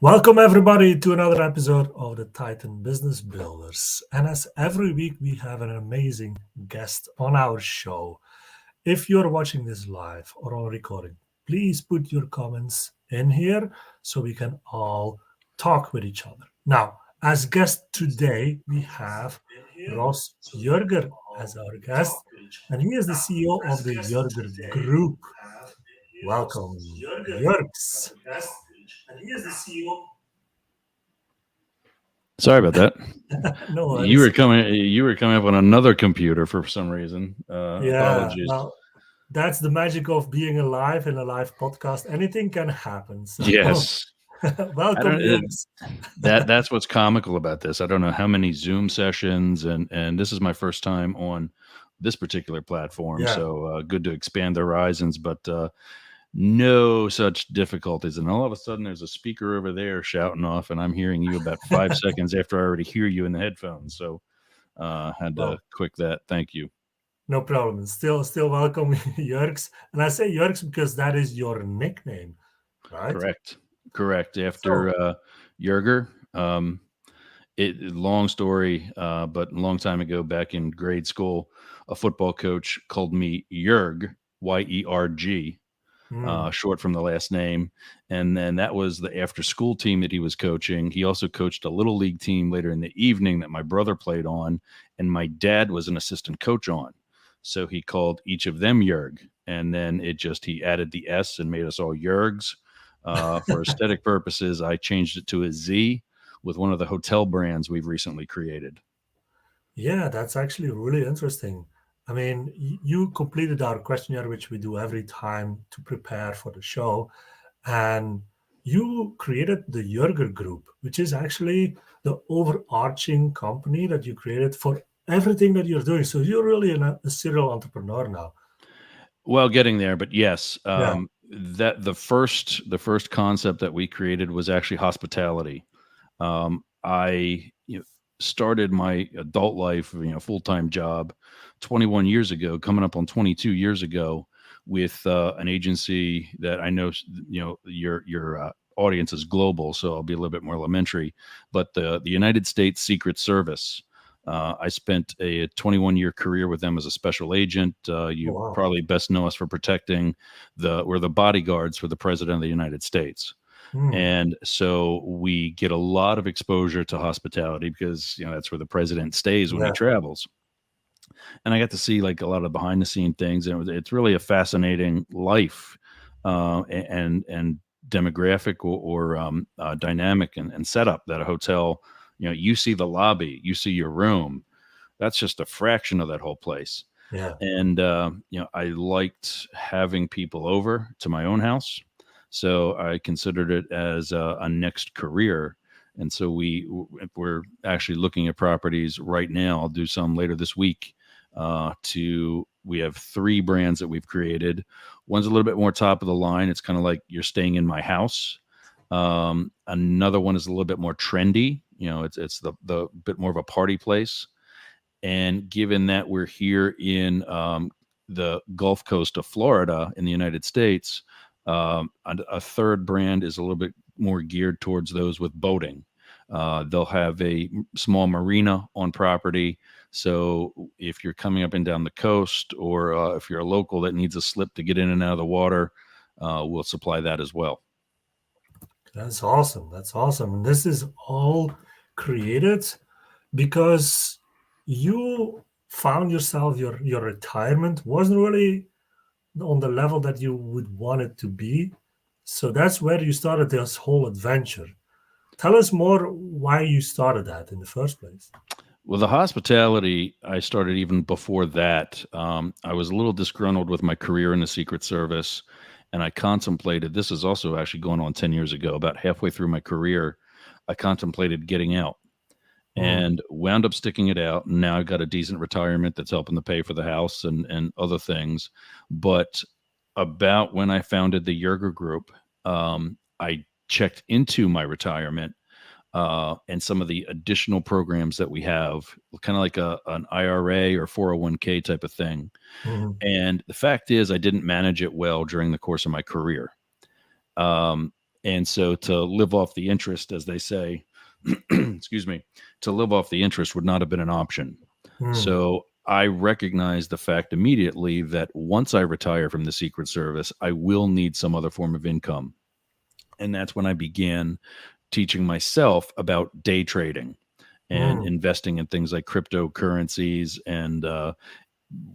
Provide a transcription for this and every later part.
Welcome, everybody, to another episode of the Titan Business Builders. And as every week, we have an amazing guest on our show. If you're watching this live or on recording, please put your comments in here so we can all talk with each other. Now, as guest today, we have Ross Yerger as our guest, and he is the CEO of the Yerger Group. Welcome, Yerks. Sorry about that. No You worries. were coming. You were coming up on another computer for some reason. Yeah, Apologies. well, that's the magic of being alive in a live podcast. Anything can happen. So, Yes, I welcome, don't. Jens. That's what's comical about this. I don't know how many Zoom sessions, and this is my first time on this particular platform. Yeah. So good to expand the horizons, but no such difficulties. And all of a sudden, there's a speaker over there shouting off, and I'm hearing you about 5 seconds after I already hear you in the headphones. So had to Well, quick that. Thank you. no problem. Still welcome, Jurks. And I say Jurks because that is your nickname, right? Correct. Correct. After So, Yerger, long story, but a long time ago, back in grade school, a football coach called me Yerg, Yerg, mm, short from the last name. And then that was the after school team that he was coaching. He also coached a little league team later in the evening that my brother played on, and my dad was an assistant coach on. So he called each of them Yerg. And then he added the S and made us all Yergs. For aesthetic purposes, I changed it to a Z with one of the hotel brands we've recently created. yeah, that's actually really interesting. I mean, you completed our questionnaire, which we do every time to prepare for the show. And you created the Yerger Group, which is actually the overarching company that you created for everything that you're doing. So you're really a serial entrepreneur now. Well, getting there, but yes, Yeah. that the first concept that we created was actually hospitality. I started my adult life, full time job, 21 years ago, coming up on 22 years ago, with an agency that I know your audience is global, so I'll be a little bit more elementary. But the United States Secret Service. I spent a 21-year career with them as a special agent. Oh, You wow. probably best know us for protecting we're the bodyguards for the president of the United States. Hmm. And so we get a lot of exposure to hospitality because that's where the president stays when he Yeah. travels. And I got to see like a lot of behind the scene things, and it's really a fascinating life, and demographic or dynamic and setup that a hotel. You see the lobby, you see your room. That's just a fraction of that whole place. Yeah. And I liked having people over to my own house, so I considered it as a next career. And so we're actually looking at properties right now. I'll do some later this week. To We have three brands that we've created. One's a little bit more top of the line. It's kind of like you're staying in my house. Another one is a little bit more trendy. It's the bit more of a party place. And given that we're here in the Gulf Coast of Florida in the United States, a third brand is a little bit more geared towards those with boating. They'll have a small marina on property. So if you're coming up and down the coast, or if you're a local that needs a slip to get in and out of the water, we'll supply that as well. That's awesome. That's awesome. And this is all created because you found yourself, your retirement wasn't really on the level that you would want it to be. So that's where you started this whole adventure. Tell us more why you started that in the first place. Well, the hospitality, I started even before that. I was a little disgruntled with my career in the Secret Service, and I contemplated this is also actually going on 10 years ago, about halfway through my career. I contemplated getting out Mm, and wound up sticking it out. And now I've got a decent retirement that's helping to pay for the house and other things. But about when I founded the Yerger Group, I checked into my retirement and some of the additional programs that we have, kind of like an IRA or 401k type of thing. mhm. And the fact is, I didn't manage it well during the course of my career. Um, And so to live off the interest, as they say, excuse me, to live off the interest would not have been an option. Mm. So I recognized the fact immediately that once I retire from the Secret Service, I will need some other form of income. And that's when I began teaching myself about day trading and Mm. investing in things like cryptocurrencies and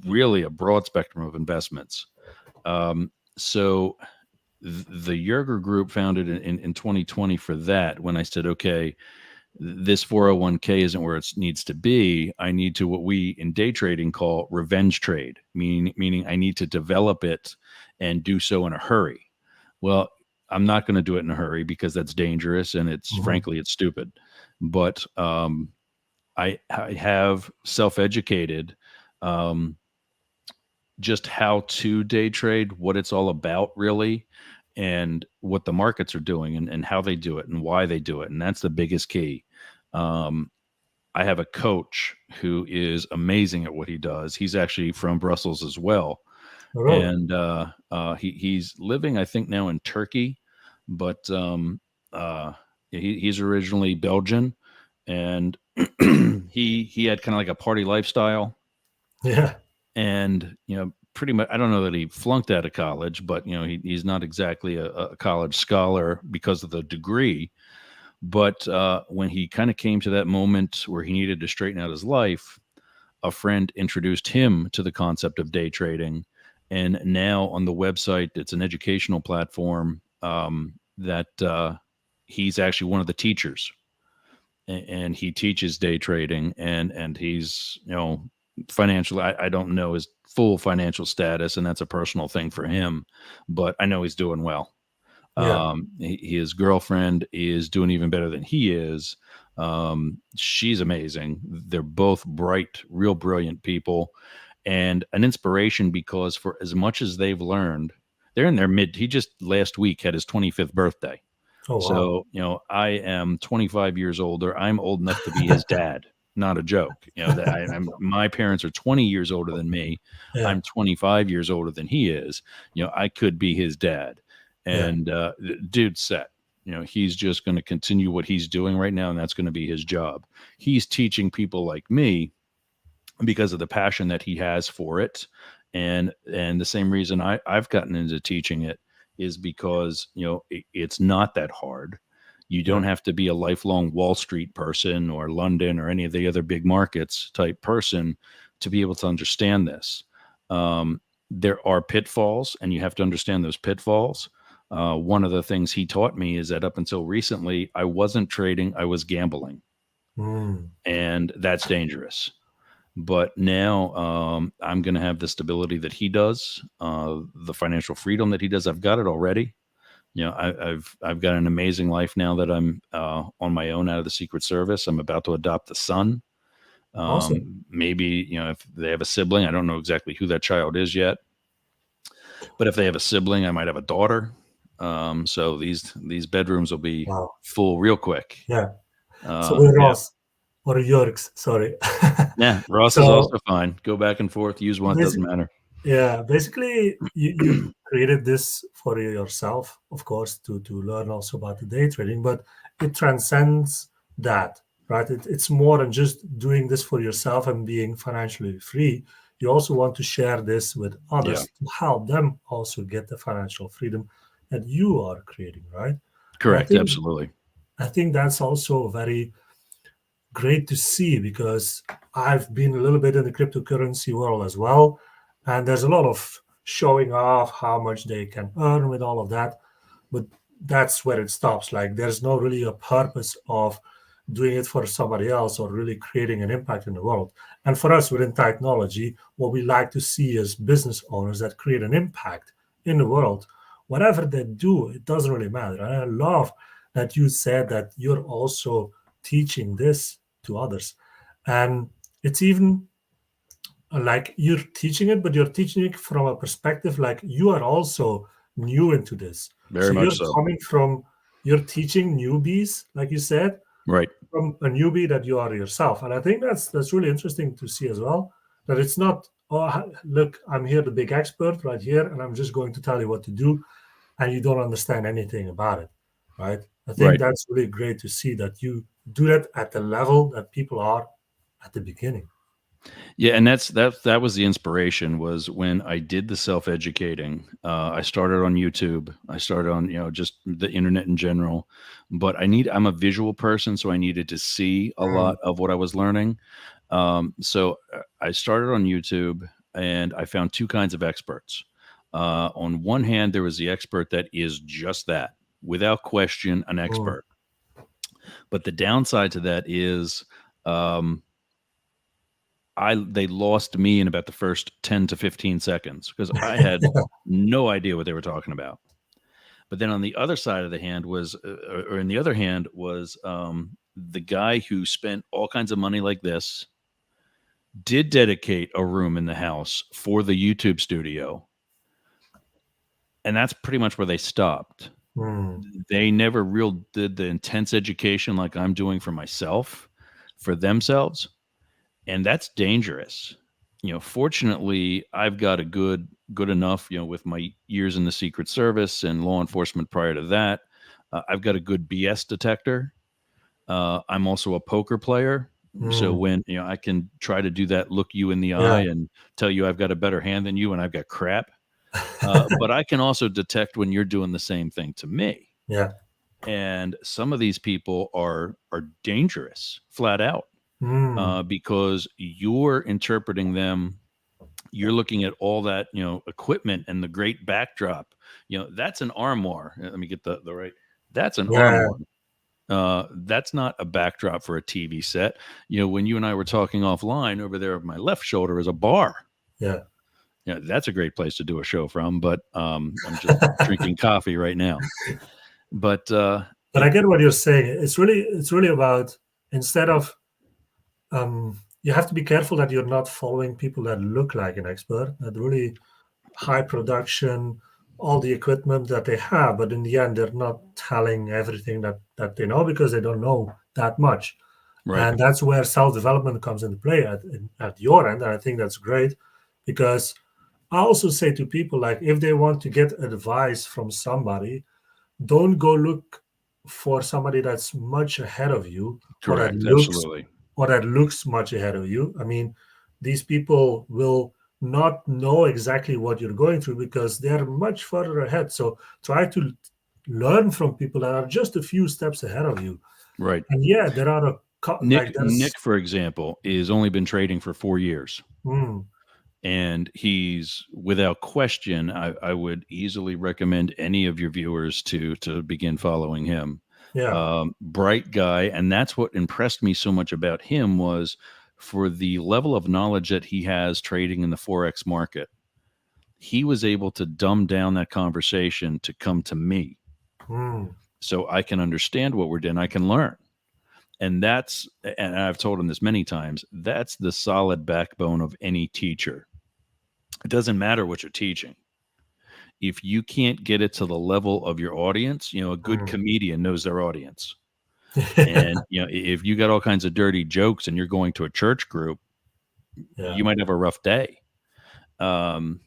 really a broad spectrum of investments. So the Yerger Group founded in 2020 for that. When I said, okay, this 401k isn't where it needs to be. I need to what we in day trading call revenge trade, meaning I need to develop it and do so in a hurry. Well, I'm not going to do it in a hurry because that's dangerous and it's Mhm. frankly it's stupid. But I have self educated um, just how to day trade, what it's all about, really, and what the markets are doing and how they do it and why they do it. And that's the biggest key. Um, I have a coach who is amazing at what he does. He's actually from Brussels as well. Really? And he's living, I think, now in Turkey, but uh, he's originally Belgian. And he had kind of like a party lifestyle Yeah. and pretty much I don't know that he flunked out of college, but he's not exactly a college scholar because of the degree. But when he kind of came to that moment where he needed to straighten out his life, a friend introduced him to the concept of day trading, and now on the website it's an educational platform that he's actually one of the teachers, and he teaches day trading, and he's financially I don't know his full financial status, and that's a personal thing for him, but I know he's doing well. Yeah. His girlfriend is doing even better than he is. She's amazing. They're both bright, real brilliant people, and an inspiration because for as much as they've learned, they're in their mid. He just last week had his 25th birthday. Oh, wow. So, I am 25 years older. I'm old enough to be his dad. Not a joke. That my parents are 20 years older than me. Yeah. I'm 25 years older than he is. I could be his dad. Yeah. And dude's set. He's just going to continue what he's doing right now, and that's going to be his job. He's teaching people like me because of the passion that he has for it, and the same reason I've gotten into teaching it is because it's not that hard. You Yeah. don't have to be a lifelong Wall Street person or London or any of the other big markets type person to be able to understand this. There are pitfalls, and you have to understand those pitfalls. One of the things he taught me is that up until recently, I wasn't trading, I was gambling, Mm. and that's dangerous. But now I'm going to have the stability that he does, the financial freedom that he does. I've got it already. I've got an amazing life now that I'm on my own out of the Secret Service. I'm about to adopt a son. Awesome. Maybe if they have a sibling, I don't know exactly who that child is yet. But if they have a sibling, I might have a daughter. So these bedrooms will be Wow. full real quick. Yeah. So with Yeah. Ross or Yerks, sorry. Yeah. Ross is So also fine. Go back and forth. Use one. It doesn't basic, matter. yeah, basically you created this for yourself, of course, to learn also about the day trading, but it transcends that, right? It's more than just doing this for yourself and being financially free. You also want to share this with Yeah. others to help them also get the financial freedom that you are creating, right? And Correct. Absolutely. I think that's also very great to see because I've been a little bit in the cryptocurrency world as well. And there's a lot of showing off how much they can earn with all of that. But that's where it stops. Like there's no really a purpose of doing it for somebody else or really creating an impact in the world. And for us within technology, what we like to see is business owners that create an impact in the world. Whatever they do, it doesn't really matter. And I love that you said that you're also teaching this to others. And it's even like you're teaching it, but you're teaching it from a perspective like you are also new into this. Very So you're much so. coming from, you're teaching newbies, like you said, Right. from a newbie that you are yourself. And I think that's really interesting to see as well. That it's not, oh, look, I'm here, the big expert right here, and I'm just going to tell you what to do, and you don't understand anything about it. right? I think Right. that's really great to see that you do that at the level that people are at the beginning. Yeah, and that was the inspiration was when I did the self-educating. I started on YouTube. I started on, just the internet in general. But I'm a visual person, so I needed to see a Mm, lot of what I was learning. So I started on YouTube and I found two kinds of experts. On one hand, there was the expert that is just that, without question, an mm. expert. But the downside to that is, um, they lost me in about the first 10 to 15 seconds because I had no idea what they were talking about. But then on the other side of the hand was, or in the other hand was, the guy who spent all kinds of money like this, did dedicate a room in the house for the YouTube studio, and that's pretty much where they stopped. Mm, They never real did the intense education like I'm doing for myself, for themselves, and that's dangerous. Fortunately, I've got a good enough, with my years in the Secret Service and law enforcement prior to that. I've got a good BS detector. I'm also a poker player. So mm. when, I can try to do that, look you in the eye Yeah, and tell you I've got a better hand than you and I've got crap. But I can also detect when you're doing the same thing to me. yeah. And some of these people are dangerous, flat out, Mm, because you're interpreting them. You're looking at all that, equipment and the great backdrop. That's an armoire. Let me get the right. That's an yeah, armoire. That's not a backdrop for a TV set. When you and I were talking offline, over there on my left shoulder is a bar. yeah. That's a great place to do a show from. But I'm just drinking coffee right now. But But I get what you're saying. It's really about, instead of, you have to be careful that you're not following people that look like an expert, that really high production, all the equipment that they have, but in the end, they're not telling everything that they know because they don't know that much. right, And that's where self-development comes into play at your end. And I think that's great because I also say to people, like, if they want to get advice from somebody, don't go look for somebody that's much ahead of you, or that correct, looks absolutely, much ahead of you. I mean, these people will not know exactly what you're going through because they're much further ahead. So try to learn from people that are just a few steps ahead of you. right. And yeah, there are like there's Nick, for example, is only been trading for 4 years. mm, And he's, without question, I would easily recommend any of your viewers to begin following him. yeah. Bright guy, and that's what impressed me so much about him was for the level of knowledge that he has trading in the forex market. He was able to dumb down that conversation to come to me, Mm, so I can understand what we're doing. I can learn. And I've told him this many times, that's the solid backbone of any teacher. It doesn't matter what you're teaching. If you can't get it to the level of your audience, a good mm. comedian knows their audience. And, if you got all kinds of dirty jokes and you're going to a church group, Yeah. you might have a rough day. Um,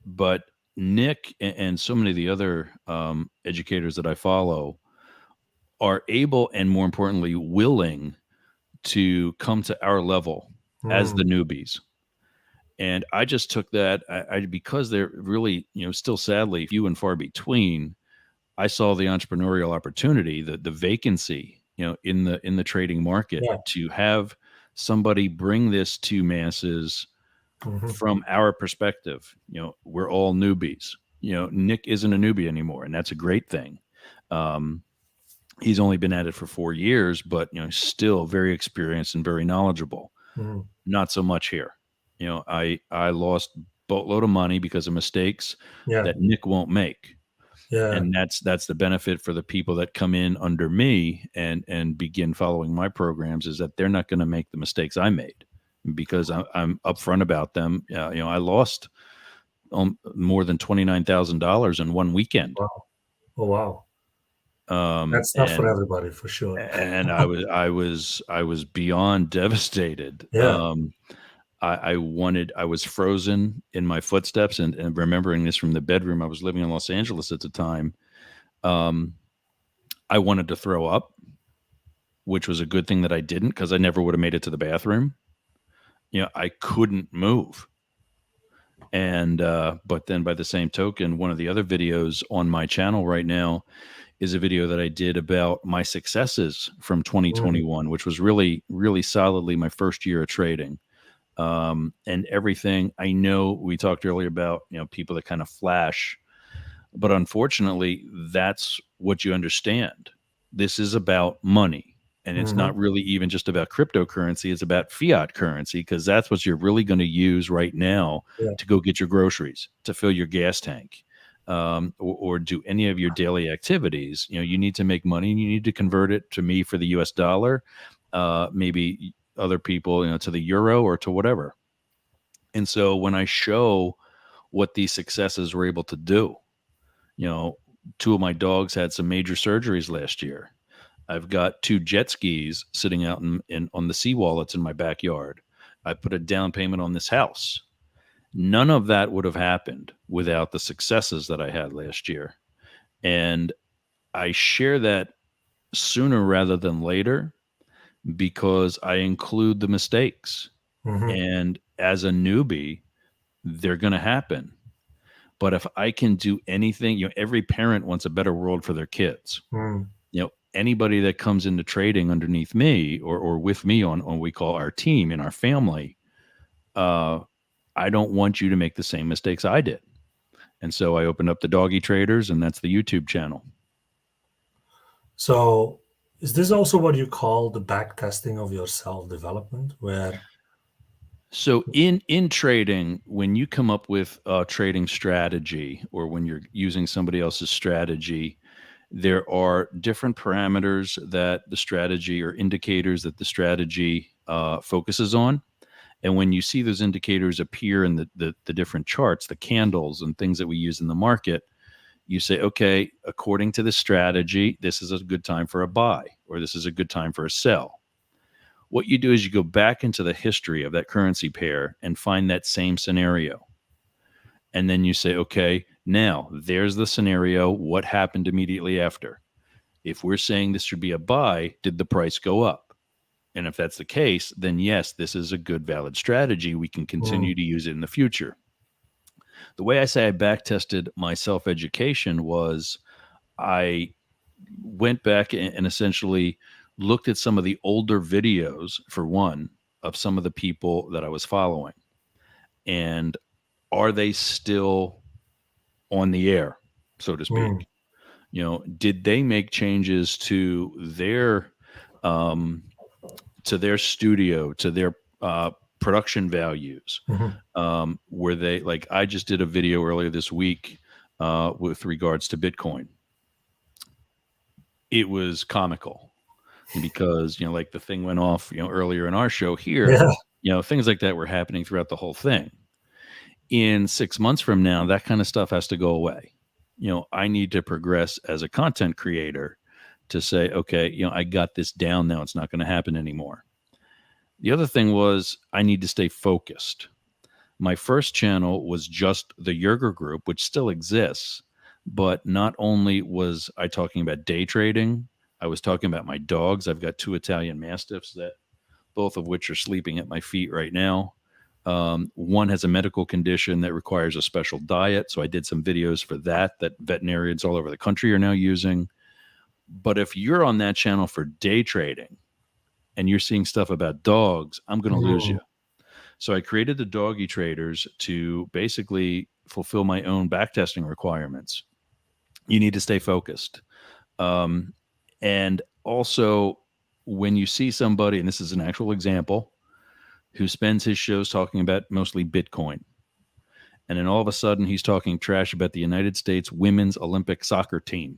but Nick and so many of the other educators that I follow are able and, more importantly, willing to come to our level as the Mm, newbies. And I just took that, because they're really, still sadly few and far between. I saw the entrepreneurial opportunity, the vacancy, in the trading market, yeah. to have somebody bring this to masses Hmm. from our perspective. We're all newbies. Nick isn't a newbie anymore, and that's a great thing. Um, he's only been at it for 4 years, but still very experienced and very knowledgeable. Hmm. Not so much here. I lost boatload of money because of mistakes Yeah. that Nick won't make. Yeah. And that's the benefit for the people that come in under me and begin following my programs, is that they're not going to make the mistakes I made, because I'm upfront about them. I lost more than $29,000 in one weekend. Wow. Oh, wow. Um, That's not for and everybody, for sure. and I was beyond devastated. Yeah. I was frozen in my footsteps, and remembering this from the bedroom. I was living in Los Angeles at the time. Um, I wanted to throw up, which was a good thing that I didn't because I never would have made it to the bathroom. I couldn't move. And but then by the same token, one of the other videos on my channel right now is a video that I did about my successes from Mm, 2021, which was really, really solidly my first year of trading. And everything I know, we talked earlier about, people that kind of flash, but unfortunately, that's what you understand. This is about money. And it's not mhm. really even just about cryptocurrency. It's about fiat currency because that's what you're really going to use right now Yeah. to go get your groceries, to fill your gas tank, or do any of your daily activities. You need to make money and you need to convert it to me for the US dollar, maybe other people, to the euro or to whatever. And so when I show what these successes were able to do, you know, two of my dogs had some major surgeries last year. I've got two jet skis sitting out in on the seawall that's in my backyard. I put a down payment on this house. None of that would have happened without the successes that I had last year. And I share that sooner rather than later because I include the mistakes. Mhm. And as a newbie, they're going to happen. But if I can do anything, every parent wants a better world for their kids. Mm. Anybody that comes into trading underneath me or with me on what we call our team in our family, uh, I don't want you to make the same mistakes I did. And so I opened up the Doggy Traders, and that's the YouTube channel. So, is this also what you call the back testing of your self development, where So in trading, when you come up with a trading strategy or when you're using somebody else's strategy, there are different parameters that the strategy or indicators that the strategy focuses on. And when you see those indicators appear in the different charts, the candles and things that we use in the market, you say, okay, according to this strategy, this is a good time for a buy or this is a good time for a sell. What you do is you go back into the history of that currency pair and find that same scenario. And then you say, okay, now there's the scenario. What happened immediately after? If we're saying this should be a buy, did the price go up? And if that's the case, then yes, this is a good, valid strategy. We can mm, continue to use it in the future. The way I say I back tested my self education was I went back and essentially looked at some of the older videos, for one, of some of the people that I was following. And are they still on the air, so to mm, speak? Did they make changes um, to their studio, to their production values? mhm. Where they like I just did a video earlier this week with regards to Bitcoin. It was comical because like the thing went off earlier in our show here. Yeah. Things like that were happening throughout the whole thing. In 6 months from now, that kind of stuff has to go away. I need to progress as a content creator to say, okay, I got this down now. It's not going to happen anymore. The other thing was I need to stay focused. My first channel was just the Yerger Group, which still exists. But not only was I talking about day trading, I was talking about my dogs. I've got two Italian Mastiffs that both of which are sleeping at my feet right now. One has a medical condition that requires a special diet. So I did some videos for that veterinarians all over the country are now using. But if you're on that channel for day trading and you're seeing stuff about dogs, I'm going to lose Mm, you. So I created the Doggy Traders to basically fulfill my own backtesting requirements. You need to stay focused. Um, and also, when you see somebody, and this is an actual example, who spends his shows talking about mostly Bitcoin, and then all of a sudden he's talking trash about the United States women's Olympic soccer team.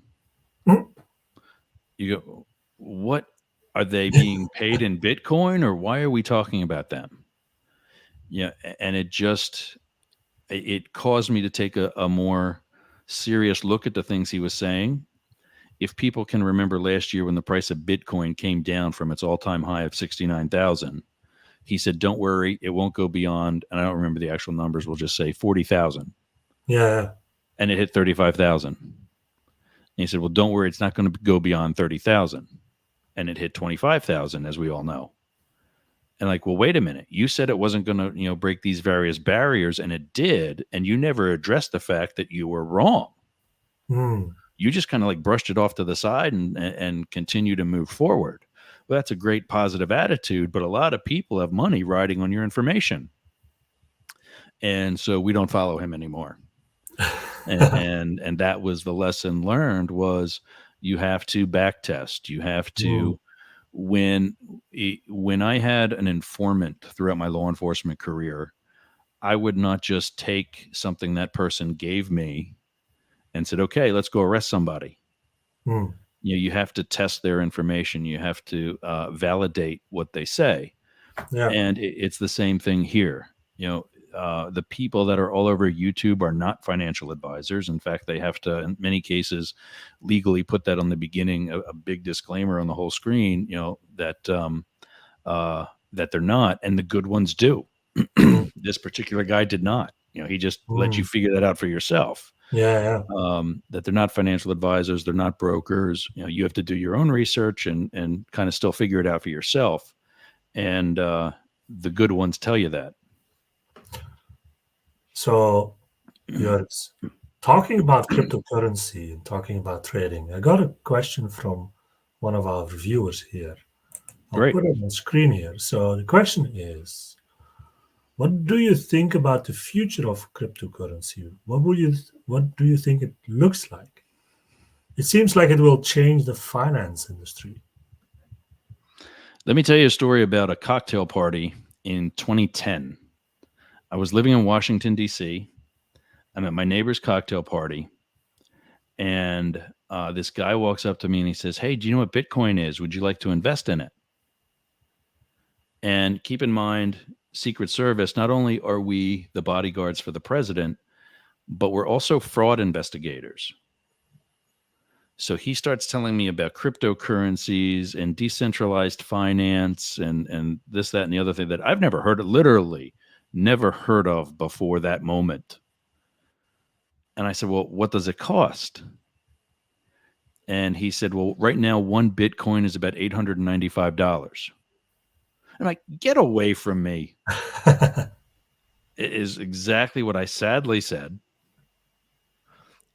mm. You go, what? Are they being paid in Bitcoin or why are we talking about them? Yeah. And it caused me to take a more serious look at the things he was saying. If people can remember last year when the price of Bitcoin came down from its all-time high of 69,000, he said, "Don't worry, it won't go beyond." And I don't remember the actual numbers. We'll just say 40,000, Yeah. and it hit 35,000. he said, well, don't worry, it's not going to go beyond 30,000. And it hit 25,000, as we all know. And like, well, wait a minute. You said it wasn't going to, break these various barriers, and it did. And you never addressed the fact that you were wrong. Mm. You just kind of like brushed it off to the side and continue to move forward. Well, that's a great positive attitude, but a lot of people have money riding on your information. And so we don't follow him anymore. And that was the lesson learned, was you have to back test. You have Mm. to, when I had an informant throughout my law enforcement career, I would not just take something that person gave me and said, okay, let's go arrest somebody. Mm. You have to test their information. You have to validate what they say. Yeah. And it's the same thing here. The people that are all over YouTube are not financial advisors. In fact, they have to, in many cases, legally put that on the beginning, a big disclaimer on the whole screen, that they're not, and the good ones do. Mm. This particular guy did not. He just let you Mm. figure that out for yourself. Yeah. Yeah. That they're not financial advisors, they're not brokers. You have to do your own research and kind of still figure it out for yourself. And the good ones tell you that. So you're talking about cryptocurrency and talking about trading. I got a question from one of our viewers here. I'll Great. put it on the screen here. So the question is, what do you think about the future of cryptocurrency? What do you think it looks like? It seems like it will change the finance industry. Let me tell you a story about a cocktail party in 2010. I was living in Washington, D.C. I'm at my neighbor's cocktail party, and this guy walks up to me and he says, hey, do you know what Bitcoin is? Would you like to invest in it? And keep in mind, Secret Service, not only are we the bodyguards for the president, but we're also fraud investigators. So he starts telling me about cryptocurrencies and decentralized finance and this, that, and the other thing that I've never heard of, literally never heard of before that moment. And I said, well, what does it cost? And he said, well, right now, one Bitcoin is about $895. I'm like, get away from me. It is exactly what I sadly said.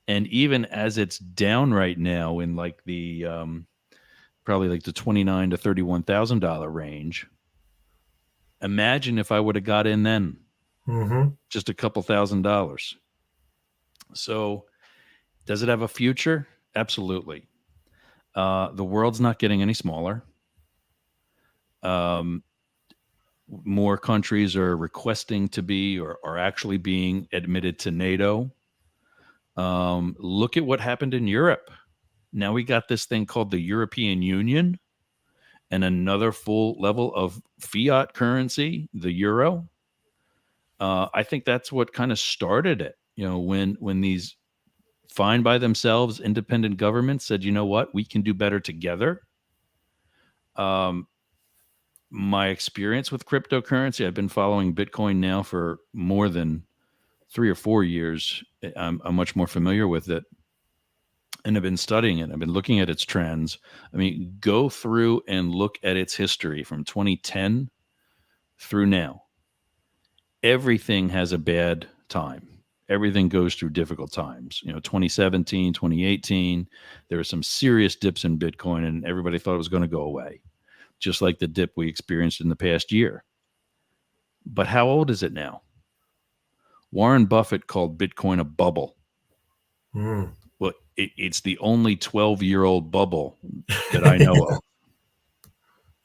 And even as it's down right now in like the probably like the $29,000 to $31,000 range, imagine if I would have got in then, Mm-hmm. just a couple $1,000s. So, does it have a future? Absolutely. The world's not getting any smaller. More countries are requesting to be or are actually being admitted to NATO. Look at what happened in Europe. Now we got this thing called the European Union and another full level of fiat currency, the euro. I think that's what kind of started it. When these fine by themselves independent governments said, you know what, we can do better together. My experience with cryptocurrency, I've been following Bitcoin now for more than 3 or 4 years. I'm much more familiar with it. And I've been studying it. I've been looking at its trends. I mean, go through and look at its history from 2010 through now. Everything has a bad time. Everything goes through difficult times. 2017, 2018, there were some serious dips in Bitcoin, and everybody thought it was going to go away, just like the dip we experienced in the past year. But how old is it now? Warren Buffett called Bitcoin a bubble. Mm. Well, it's the only 12-year-old bubble that I know of.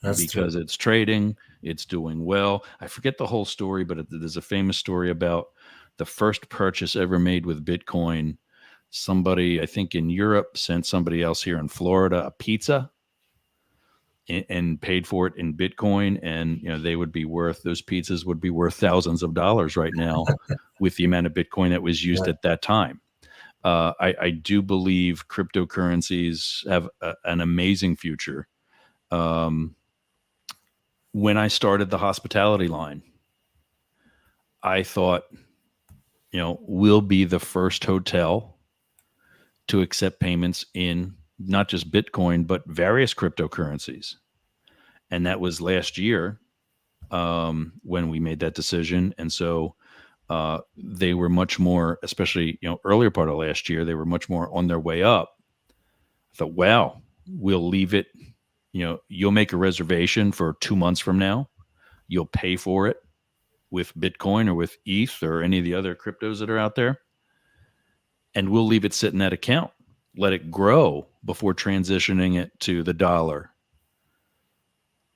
That's true. Because it's trading, it's doing well. I forget the whole story, but there's a famous story about the first purchase ever made with Bitcoin. Somebody, I think in Europe, sent somebody else here in Florida a pizza and paid for it in Bitcoin. And, they would be worth, those pizzas would be worth thousands of dollars right now with the amount of Bitcoin that was used Yeah. at that time. I do believe cryptocurrencies have an amazing future. When I started the hospitality line, I thought, we'll be the first hotel to accept payments in not just Bitcoin, but various cryptocurrencies. And that was last year when we made that decision. And so they were much more, especially earlier part of last year, they were much more on their way up. I thought, wow, we'll leave it. You'll make a reservation for 2 months from now. You'll pay for it with Bitcoin or with ETH or any of the other cryptos that are out there, and we'll leave it sit in that account, let it grow before transitioning it to the dollar.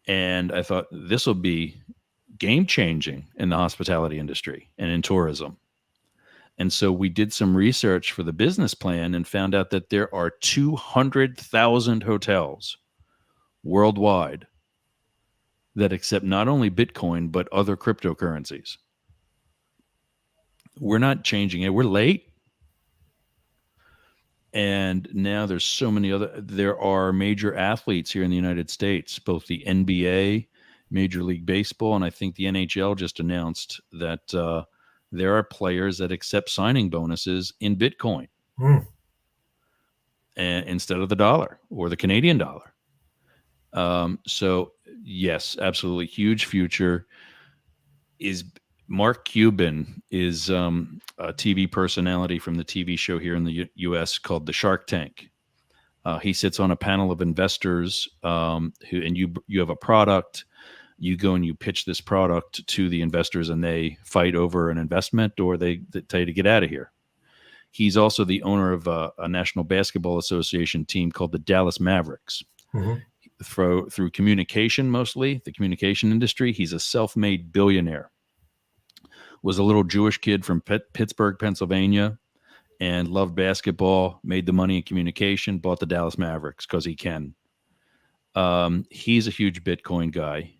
And I thought this will be game changing in the hospitality industry and in tourism. And so we did some research for the business plan and found out that there are 200,000 hotels worldwide that accept not only Bitcoin, but other cryptocurrencies. We're not changing it. We're late. And now there's so many there are major athletes here in the United States, both the NBA, Major League Baseball, and I think the NHL just announced that there are players that accept signing bonuses in Bitcoin instead of the dollar or the Canadian dollar. So yes, absolutely huge future. Mark Cuban is a TV personality from the TV show here in the U.S. called The Shark Tank. He sits on a panel of investors and you have a product. You go and you pitch this product to the investors and they fight over an investment or they tell you to get out of here. He's also the owner of a National Basketball Association team called the Dallas Mavericks. Mm-hmm. Through communication, mostly the communication industry, he's a self-made billionaire. Was a little Jewish kid from Pittsburgh, Pennsylvania, and loved basketball, made the money in communication, bought the Dallas Mavericks because he can. He's a huge Bitcoin guy.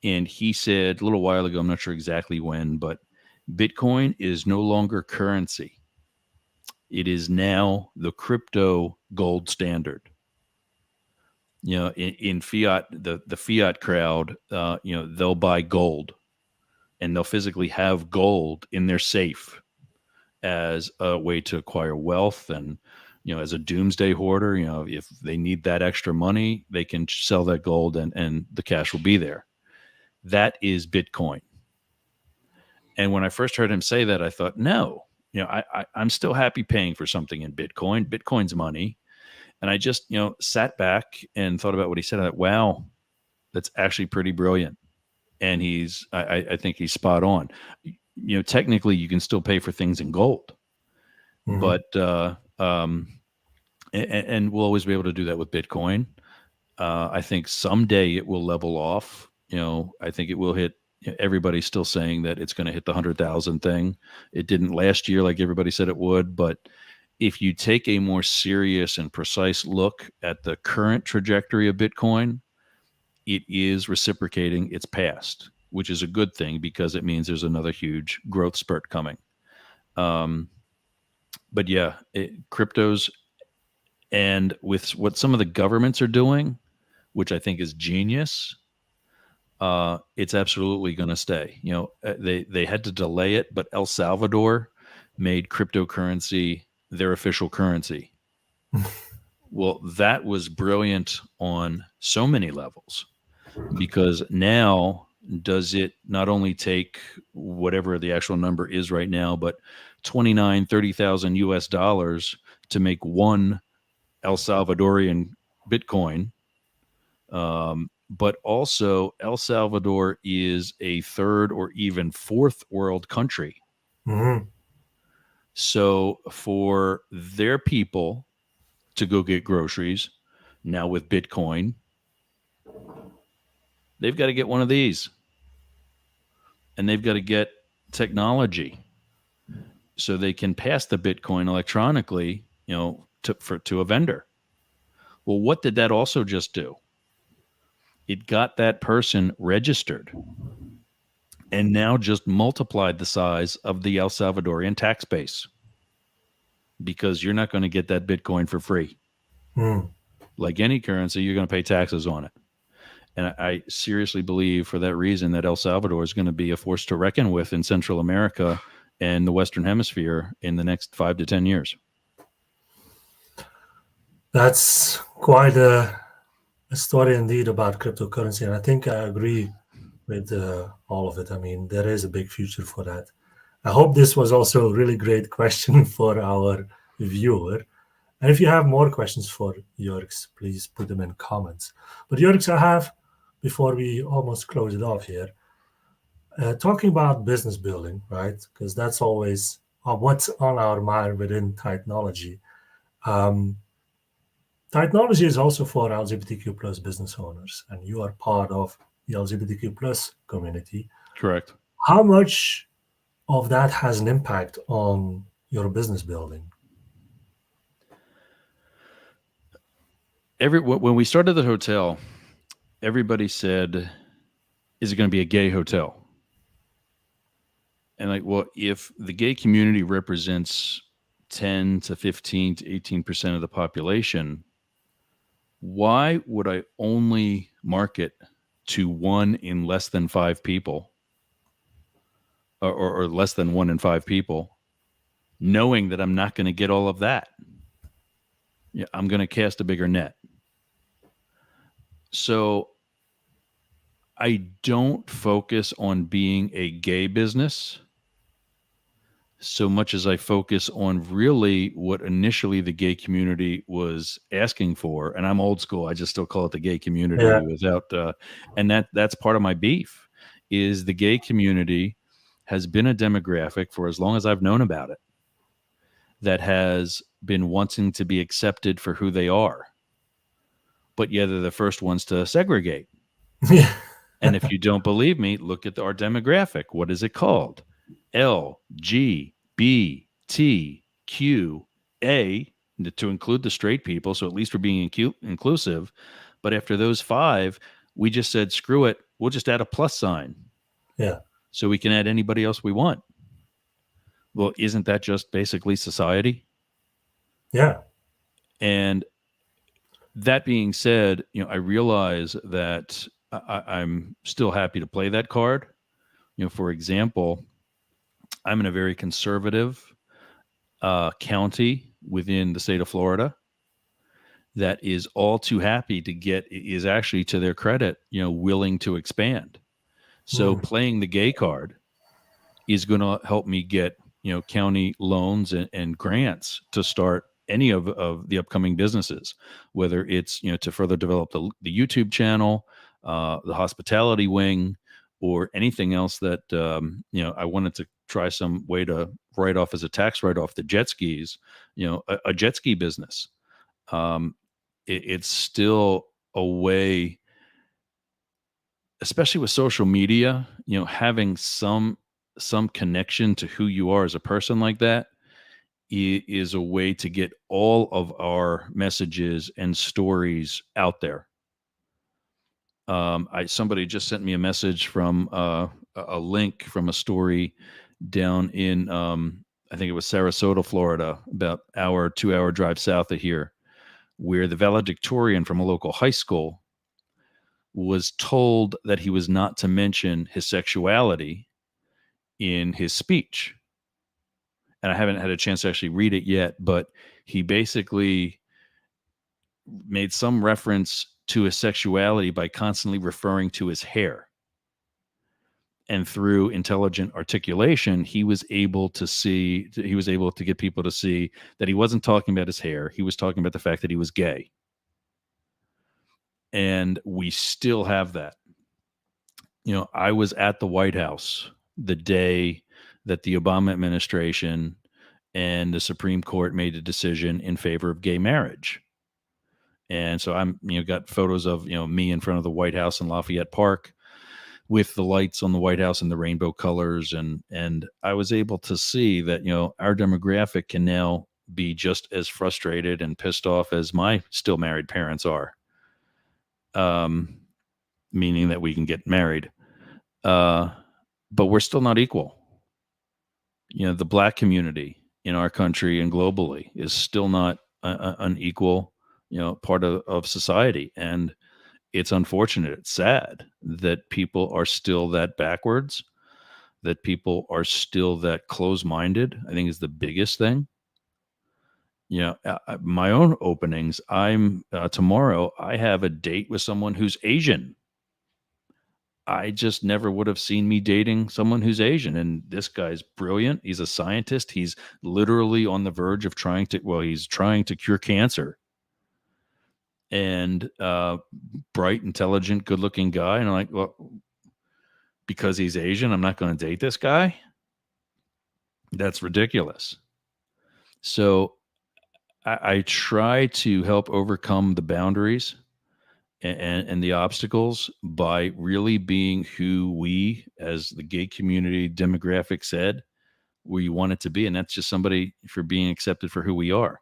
And he said a little while ago, I'm not sure exactly when, but Bitcoin is no longer currency. It is now the crypto gold standard. In fiat, the fiat crowd, they'll buy gold and they'll physically have gold in their safe as a way to acquire wealth. And, as a doomsday hoarder, if they need that extra money, they can sell that gold and the cash will be there. That is Bitcoin. And when I first heard him say that, I thought, no, I'm still happy paying for something in Bitcoin. Bitcoin's money. And I just, sat back and thought about what he said. I thought, wow, that's actually pretty brilliant. And I think he's spot on. Technically you can still pay for things in gold, mm-hmm. but, and we'll always be able to do that with Bitcoin. I think someday it will level off. I think it will hit. Everybody's still saying that it's going to hit the 100,000 thing. It didn't last year like everybody said it would, but if you take a more serious and precise look at the current trajectory of Bitcoin, it is reciprocating its past, which is a good thing because it means there's another huge growth spurt coming. But yeah, cryptos, and with what some of the governments are doing, which I think is genius, it's absolutely going to stay. They had to delay it, but El Salvador made cryptocurrency their official currency. Well, that was brilliant on so many levels, because now does it not only take whatever the actual number is right now, but 30,000 US dollars to make one El Salvadorian Bitcoin. But also El Salvador is a third or even fourth world country. Mm-hmm. So for their people to go get groceries now with Bitcoin, they've got to get one of these, and they've got to get technology so they can pass the Bitcoin electronically, to a vendor. Well, what did that also just do? It got that person registered and now just multiplied the size of the El Salvadorian tax base, because you're not going to get that Bitcoin for free. Like any currency, you're going to pay taxes on it. And I seriously believe for that reason that El Salvador is going to be a force to reckon with in Central America and the Western Hemisphere in the next 5 to 10 years. That's quite a story indeed about cryptocurrency, and I think I agree with all of it. I mean, there is a big future for that. I hope this was also a really great question for our viewer. And if you have more questions for Jörgs, please put them in comments. But Jörgs, I have, before we almost close it off here, talking about business building, right? Because that's always what's on our mind within technology. Um, Technology is also for LGBTQ plus business owners, and you are part of the LGBTQ plus community. Correct. How much of that has an impact on your business building? When we started the hotel, everybody said, "Is it going to be a gay hotel?" And like, well, if the gay community represents 10 to 15 to 18% of the population, why would I only market to one in less than five people, or less than one in five people, knowing that I'm not going to get all of that? Yeah, I'm going to cast a bigger net. So I don't focus on being a gay business so much as I focus on really what initially the gay community was asking for. And I'm old school. I just still call it the gay Yeah, community without, and that's part of my beef is the gay community has been a demographic for as long as I've known about it that has been wanting to be accepted for who they are. But yet they're the first ones to segregate. yeah, And if you don't believe me, look at our demographic. What is it called? LGBTQA, to include the straight people. So at least we're being inclusive. But after those five, we just said, screw it. We'll just add a plus sign yeah, so we can add anybody else we want. Well, isn't that just basically society? yeah, And that being said, I realize that I'm still happy to play that card. For example, I'm in a very conservative county within the state of Florida that is all too happy to get is actually to their credit, willing to expand. So mm, playing the gay card is going to help me get county loans and grants to start any of the upcoming businesses, whether it's to further develop the YouTube channel, the hospitality wing, or anything else that I wanted to try some way to write off as a tax write off the jet skis, a jet ski business. um, it's still a way, especially with social media, having some connection to who you are as a person like that is a way to get all of our messages and stories out there. I Somebody just sent me a message from a link from a story down in I think it was Sarasota, Florida, about 2 hour drive south of here, where the valedictorian from a local high school was told that he was not to mention his sexuality in his speech. And I haven't had a chance to actually read it yet, but he basically made some reference to his sexuality by constantly referring to his hair. And through intelligent articulation, he was able to get people to see that he wasn't talking about his hair. He was talking about the fact that he was gay. And we still have that. I was at the White House the day that the Obama administration and the Supreme Court made a decision in favor of gay marriage. And so I'm, got photos of, me in front of the White House in Lafayette Park with the lights on the White House and the rainbow colors. And I was able to see that, our demographic can now be just as frustrated and pissed off as my still married parents are. Meaning that we can get married. But we're still not equal. The black community in our country and globally is still not an equal, part of society. And it's unfortunate. It's sad that people are still that backwards, that people are still that close minded. I think is the biggest thing. My own openings. I'm tomorrow. I have a date with someone who's Asian. I just never would have seen me dating someone who's Asian. And this guy's brilliant. He's a scientist. He's literally on the verge of he's trying to cure cancer. And bright, intelligent, good looking guy. And I'm like, well, because he's Asian, I'm not going to date this guy. That's ridiculous. So I try to help overcome the boundaries and the obstacles by really being who we, as the gay community demographic said, we want it to be. And that's just somebody for being accepted for who we are.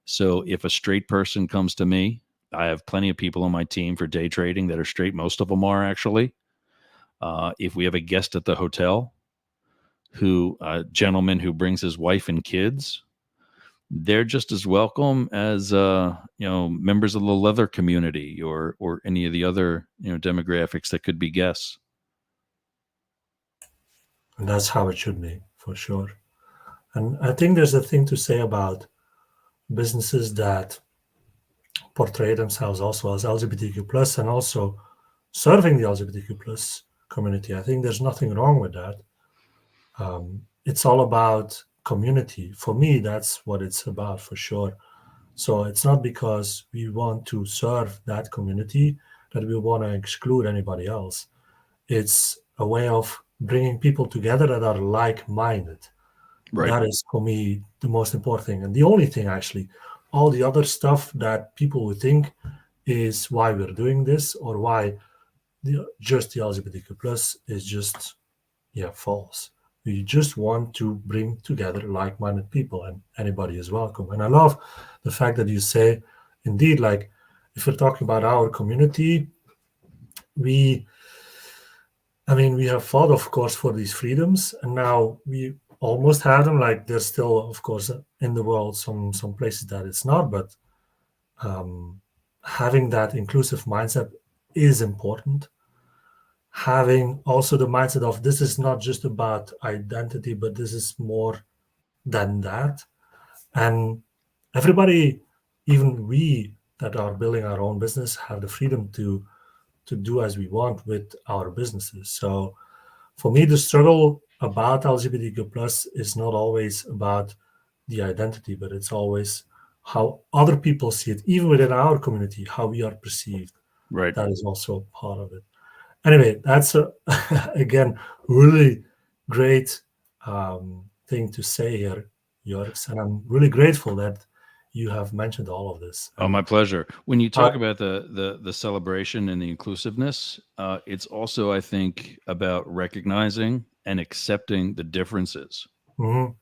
So if a straight person comes to me, I have plenty of people on my team for day trading that are straight. Most of them are actually. If we have a guest at the hotel, a gentleman who brings his wife and kids, they're just as welcome as members of the leather community or any of the other demographics that could be guests. And that's how it should be, for sure. And I think there's a thing to say about businesses that portray themselves also as LGBTQ plus and also serving the LGBTQ plus community. I think there's nothing wrong with that. It's all about community. For me, that's what it's about for sure. So it's not because we want to serve that community that we want to exclude anybody else. It's a way of bringing people together that are like-minded. Right. That is, for me, the most important thing. And the only thing, actually, all the other stuff that people would think is why we're doing this or why just the LGBTQ plus is just, false. We just want to bring together like-minded people, and anybody is welcome. And I love the fact that you say, indeed, like, if we're talking about our community, we have fought, of course, for these freedoms, and now we almost have them. Like, there's still, of course, in the world some places that it's not, but having that inclusive mindset is important. Having also the mindset of this is not just about identity, but this is more than that. And everybody, even we that are building our own business, have the freedom to do as we want with our businesses. So for me, the struggle about LGBTQ plus is not always about the identity, but it's always how other people see it, even within our community, how we are perceived. Right. That is also part of it. Anyway, that's again, really great thing to say here, Joris, and I'm really grateful that you have mentioned all of this. Oh, my pleasure. When you talk about the celebration and the inclusiveness, it's also, I think, about recognizing and accepting the differences. Mhm.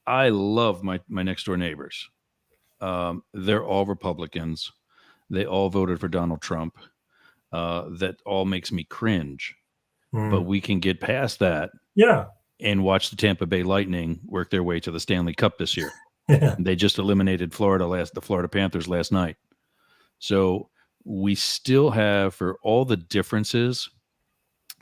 I love my next door neighbors. They're all Republicans. They all voted for Donald Trump. That all makes me cringe. But we can get past that. Yeah. And watch the Tampa Bay Lightning work their way to the Stanley Cup this year. Yeah. They just eliminated the Florida Panthers last night. So we still have, for all the differences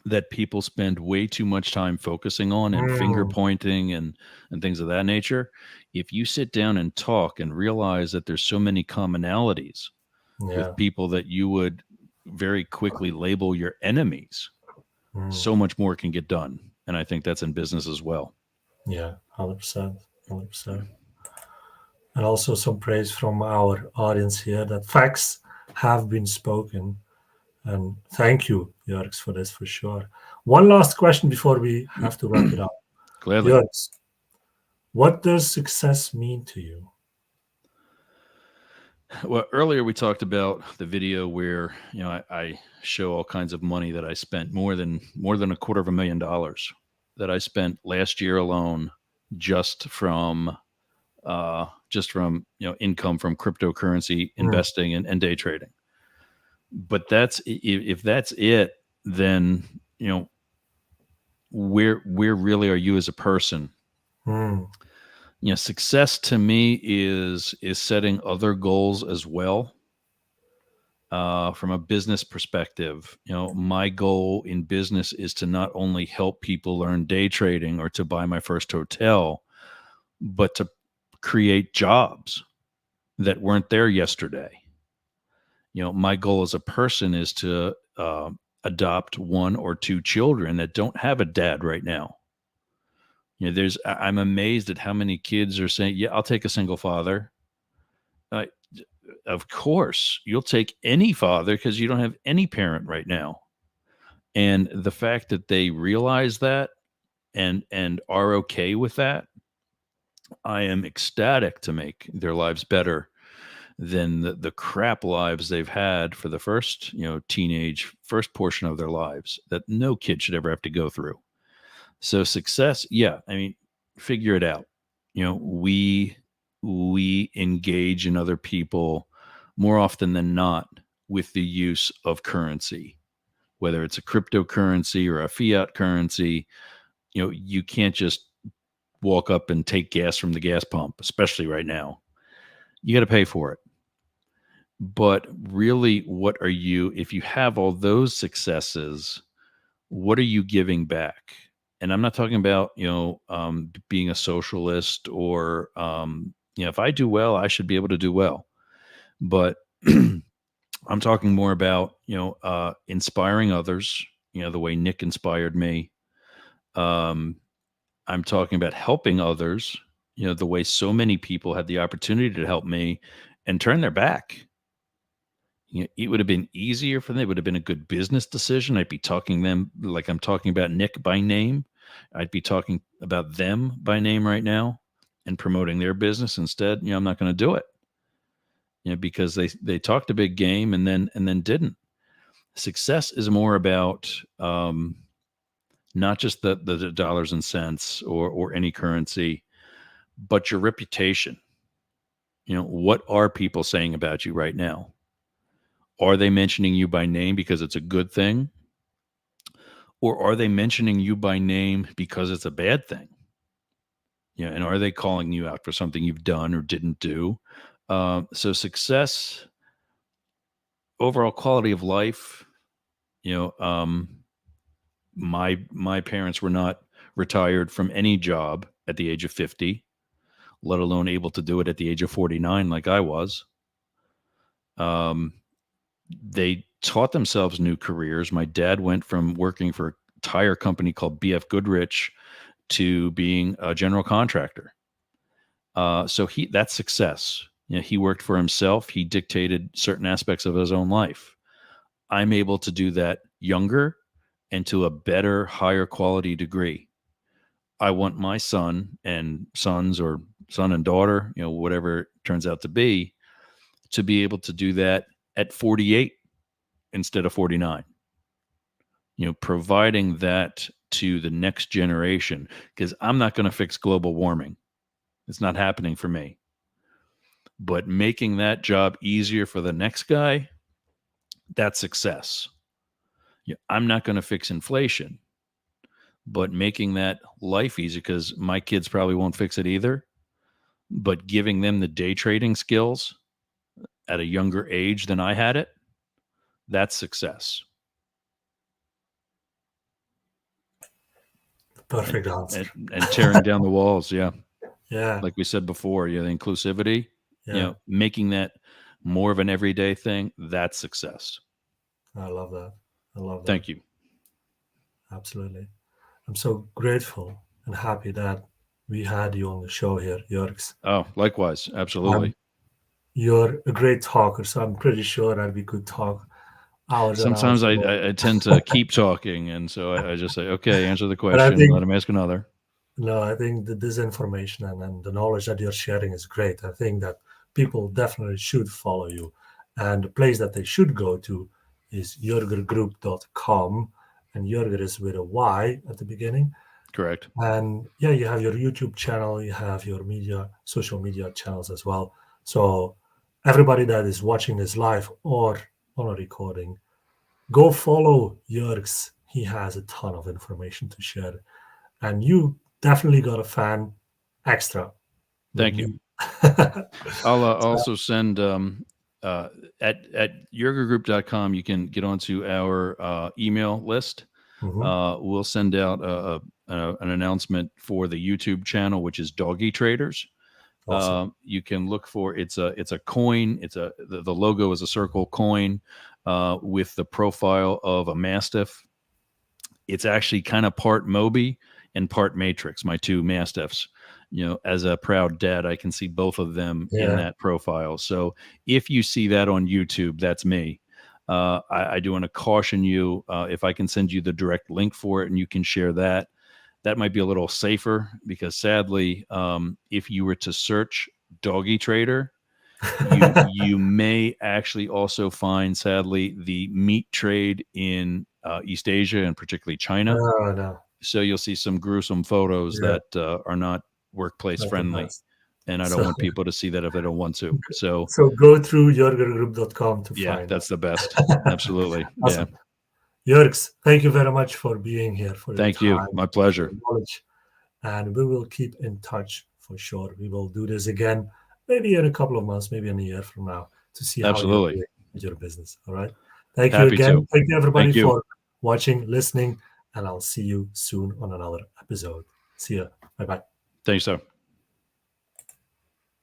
that people spend way too much time focusing on and finger pointing and things of that nature, if you sit down and talk and realize that there's so many commonalities with people that you would very quickly label your enemies, so much more can get done. And I think that's in business as well. Yeah, 100%. 100%. And also some praise from our audience here that facts have been spoken. And thank you, Yerger, for this, for sure. One last question before we have to wrap it up. Gladly. Yerger, what does success mean to you? Well, earlier we talked about the video where I show all kinds of money that I spent, more than $250,000 that I spent last year alone, just from income from cryptocurrency investing and day trading. But if that's it, then where really are you as a person? Success to me is setting other goals as well. From a business perspective, my goal in business is to not only help people learn day trading or to buy my first hotel, but to create jobs. that weren't there yesterday. My goal as a person is to adopt one or two children that don't have a dad right now. I'm amazed at how many kids are saying, "Yeah, I'll take a single father." Uh, of course, you'll take any father because you don't have any parent right now. And the fact that they realize that and are okay with that, I am ecstatic to make their lives better than the crap lives they've had for the first, teenage first portion of their lives that no kid should ever have to go through. So success, yeah, I mean, figure it out. We engage in other people more often than not with the use of currency, whether it's a cryptocurrency or a fiat currency. You can't just walk up and take gas from the gas pump, especially right now. You got to pay for it. But really, what are you, if you have all those successes, what are you giving back? And I'm not talking about, being a socialist or, if I do well, I should be able to do well. But I'm talking more about, inspiring others, the way Nick inspired me. Um, I'm talking about helping others, the way so many people had the opportunity to help me and turn their back. It would have been easier for them. It would have been a good business decision. I'd be talking them like I'm talking about Nick by name. I'd be talking about them by name right now and promoting their business instead. I'm not going to do it. Because they talked a big game and then didn't. Success is more about not just the dollars and cents or any currency, but your reputation. What are people saying about you right now? Are they mentioning you by name because it's a good thing? Or are they mentioning you by name because it's a bad thing? And are they calling you out for something you've done or didn't do? So success, overall quality of life, you know, um, my parents were not retired from any job at the age of 50, let alone able to do it at the age of 49 like I was. Um, they taught themselves new careers. My dad went from working for a tire company called BF Goodrich to being a general contractor. So that's success. He worked for himself. He dictated certain aspects of his own life. I'm able to do that younger and to a better, higher quality degree. I want my son and sons or son and daughter, whatever it turns out to be able to do that at 48 instead of 49. Providing that to the next generation, because I'm not going to fix global warming. It's not happening for me. But making that job easier for the next guy, that's success. I'm not going to fix inflation, but making that life easy, because my kids probably won't fix it either, but giving them the day trading skills at a younger age than I had it, that's success. And, Perfect answer. and tearing down the walls. Yeah. Yeah, Like we said before, the inclusivity, yeah, making that more of an everyday thing, that's success. I love that. I love that. Thank you. Absolutely. I'm so grateful and happy that we had you on the show here, Yergs. Oh, likewise. Um, Absolutely. you're a great talker, so I'm pretty sure that we could talk hours and hours Sometimes I, more. I, I tend to keep talking. And so I just say, okay, answer the But I question, let think, him ask another. no, I think that this information and the knowledge that you're sharing is great. I think that people definitely should follow you. And the place that they should go to is yergergroup.com. And Yerger is with a Y at the beginning. Correct. And yeah, you have your YouTube channel, you have your social media channels as well. So everybody that is watching this live or on a recording, go follow Jörgs. He has a ton of information to share. And you definitely got a fan extra with Thank you. me. I'll also send at yergergroup.com, you can get onto our email list. Mhm. We'll send out an announcement for the YouTube channel, which is Doggy Traders. Awesome. You can look for it's a coin. The logo is a circle coin with the profile of a mastiff. It's actually kind of part Moby and part Matrix, my two mastiffs. As a proud dad, I can see both of them in Yeah. that profile. So if you see that on YouTube, that's me. I do want to caution you, if I can send you the direct link for it and you can share that, that might be a little safer, because sadly, if you were to search doggy trader, you may actually also find, sadly, the meat trade in East Asia and particularly China. Oh, no. So you'll see some gruesome photos Yeah. that are not workplace Not the friendly, best. and I don't So, want people to see that if they don't want to. So so go through yergergroup.com to yeah, find that's the best. that. Absolutely. Yeah. Awesome. Yergs, thank you very much for being here, for your Thank you. time, My for pleasure. your knowledge. And we will keep in touch for sure. We will do this again, maybe in a couple of months, maybe in a year from now, to see how you're Absolutely. doing with your business. All right. Thank you Happy again. to. Thank you, everybody, Thank you. for watching, listening, and I'll see you soon on another episode. See ya. Bye bye. Thanks, sir.